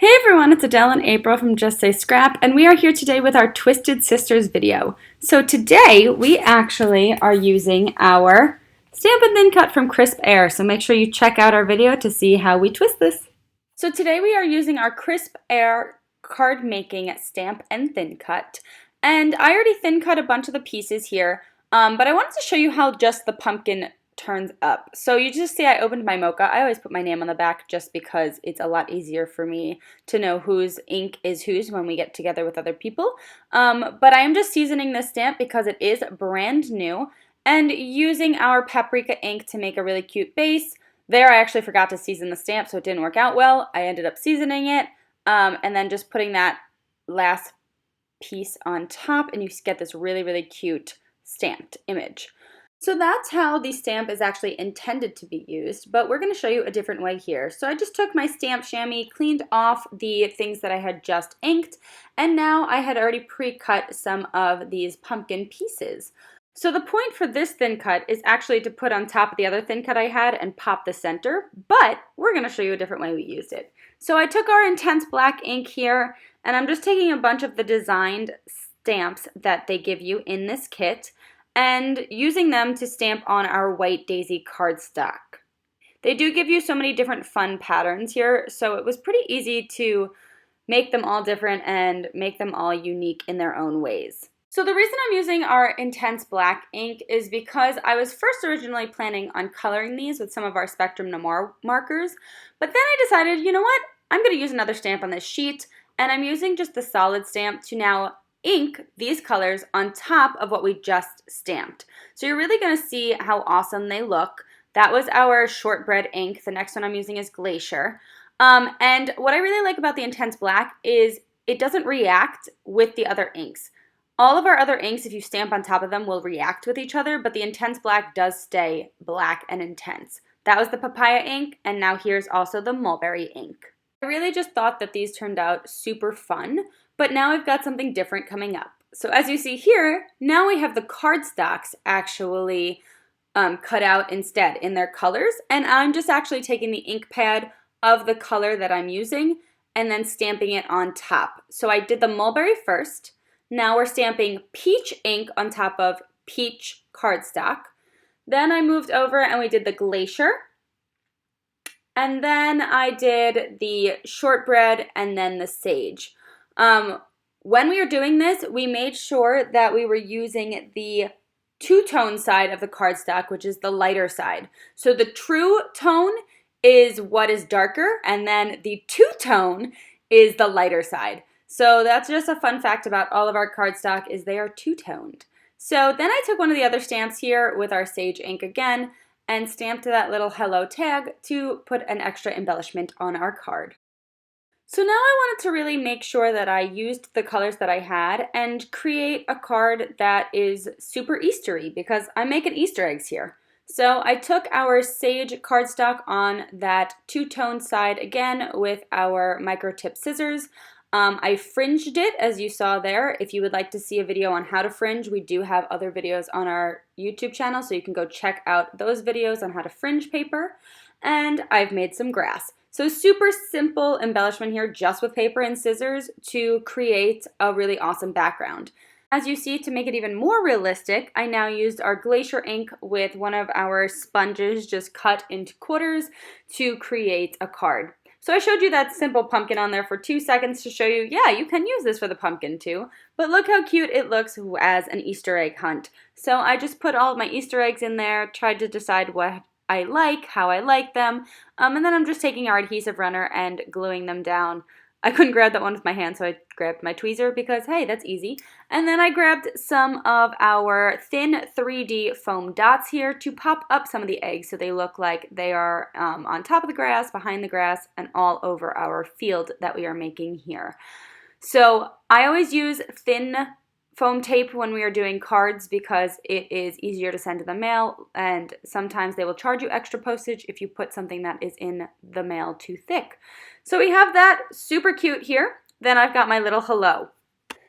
Hey everyone, it's Adele and April from Just Say Scrap, and we are here today with our Twisted Sisters video. So today we actually are using our Stamp and Thin Cut from Crisp Air, so make sure you check out our video to see how we twist this. So today we are using our Crisp Air card making Stamp and Thin Cut, and I already thin cut a bunch of the pieces here, but I wanted to show you how just the pumpkin turns up. So you just see I opened my Mocha. I always put my name on the back just because it's a lot easier for me to know whose ink is whose when we get together with other people. But I am just seasoning this stamp because it is brand new and using our Paprika ink to make a really cute base. There I actually forgot to season the stamp, so it didn't work out well. I ended up seasoning it and then just putting that last piece on top, and you get this really, really cute stamped image. So that's how the stamp is actually intended to be used, but we're going to show you a different way here. So I just took my stamp chamois, cleaned off the things that I had just inked, and now I had already pre-cut some of these pumpkin pieces. So the point for this thin cut is actually to put on top of the other thin cut I had and pop the center, but we're going to show you a different way we used it. So I took our intense black ink here, and I'm just taking a bunch of the designed stamps that they give you in this kit, and using them to stamp on our white daisy cardstock. They do give you so many different fun patterns here, so it was pretty easy to make them all different and make them all unique in their own ways. So the reason I'm using our intense black ink is because I was first originally planning on coloring these with some of our Spectrum Noir markers, but then I decided, you know what, I'm going to use another stamp on this sheet, and I'm using just the solid stamp to now ink these colors on top of what we just stamped. So you're really going to see how awesome they look. That was our Shortbread ink. The next one I'm using is Glacier. And what I really like about the Intense Black is it doesn't react with the other inks. All of our other inks, if you stamp on top of them, will react with each other, but the Intense Black does stay black and intense. That was the Papaya ink, and now here's also the Mulberry ink. I really just thought that these turned out super fun, but now I've got something different coming up. So as you see here, now we have the cardstocks actually cut out instead in their colors, and I'm just actually taking the ink pad of the color that I'm using and then stamping it on top. So I did the Mulberry first. Now we're stamping peach ink on top of peach cardstock. Then I moved over and we did the Glacier. And then I did the Shortbread and then the Sage. When we were doing this, we made sure that we were using the two-tone side of the cardstock, which is the lighter side. So the true tone is what is darker, and then the two-tone is the lighter side. So that's just a fun fact about all of our cardstock is they are two-toned. So then I took one of the other stamps here with our Sage ink again and stamped that little hello tag to put an extra embellishment on our card. So now I wanted to really make sure that I used the colors that I had and create a card that is super Eastery because I'm making Easter eggs here. So I took our Sage cardstock on that two-tone side again with our Mirco-Tip Scissors. I fringed it as you saw there. If you would like to see a video on how to fringe, we do have other videos on our YouTube channel, so you can go check out those videos on how to fringe paper. And I've made some grass. So super simple embellishment here just with paper and scissors to create a really awesome background. As you see, to make it even more realistic, I now used our Glacier ink with one of our sponges just cut into quarters to create a card. So I showed you that simple pumpkin on there for 2 seconds to show you, yeah, you can use this for the pumpkin too. But look how cute it looks as an Easter egg hunt. So I just put all of my Easter eggs in there, tried to decide what I like, how I like them, and then I'm just taking our Adhesive Runner and gluing them down. I couldn't grab that one with my hand, so I grabbed my tweezer because, hey, that's easy. And then I grabbed some of our thin 3D foam dots here to pop up some of the eggs so they look like they are on top of the grass, behind the grass, and all over our field that we are making here. So I always use thin foam tape when we are doing cards because it is easier to send to the mail, and sometimes they will charge you extra postage if you put something that is in the mail too thick. So we have that super cute here. Then I've got my little hello.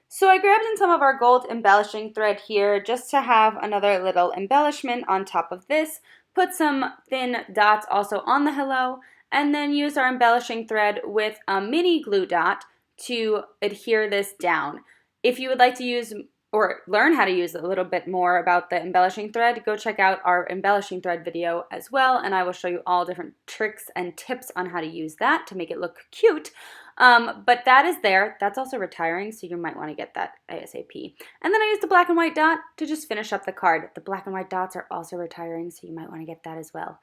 So I grabbed in some of our gold embellishing thread here just to have another little embellishment on top of this. Put some thin dots also on the hello, and then use our embellishing thread with a mini glue dot to adhere this down. If you would like to use or learn how to use a little bit more about the embellishing thread, go check out our embellishing thread video as well, and I will show you all different tricks and tips on how to use that to make it look cute. But that is there. That's also retiring, so you might want to get that ASAP. And then I used the black and white dot to just finish up the card. The black and white dots are also retiring, so you might want to get that as well.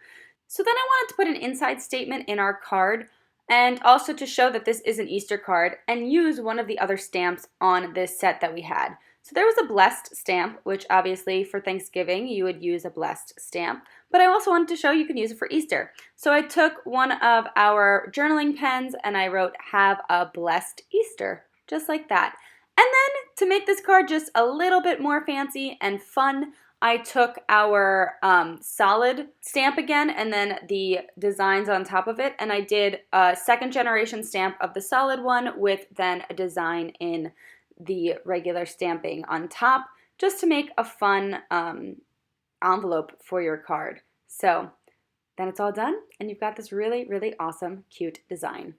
So then I wanted to put an inside statement in our card, and also to show that this is an Easter card, and use one of the other stamps on this set that we had. So there was a blessed stamp, which obviously for Thanksgiving you would use a blessed stamp, but I also wanted to show you can use it for Easter. So I took one of our journaling pens and I wrote, "Have a blessed Easter," just like that. And then to make this card just a little bit more fancy and fun, I took our solid stamp again and then the designs on top of it, and I did a second generation stamp of the solid one with then a design in the regular stamping on top, just to make a fun envelope for your card. So then it's all done and you've got this really, really awesome, cute design.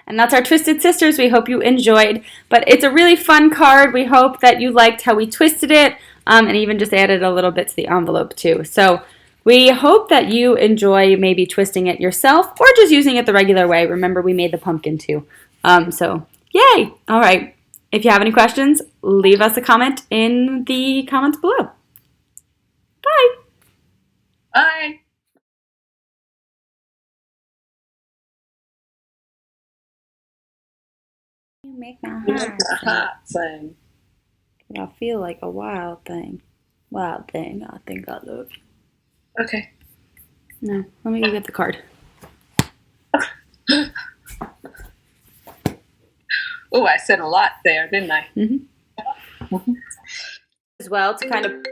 And that's our Twisted Sisters. We hope you enjoyed, but it's a really fun card. We hope that you liked how we twisted it and even just added a little bit to the envelope too. So we hope that you enjoy maybe twisting it yourself or just using it the regular way. Remember, we made the pumpkin too. So yay! All right. If you have any questions, leave us a comment in the comments below. Bye. Bye. You make my heart sing. I feel like a wild thing. Wild thing. I think I love you. Okay. No, let me go get the card. Oh, I said a lot there, didn't I? Mm-hmm. As well, to kind of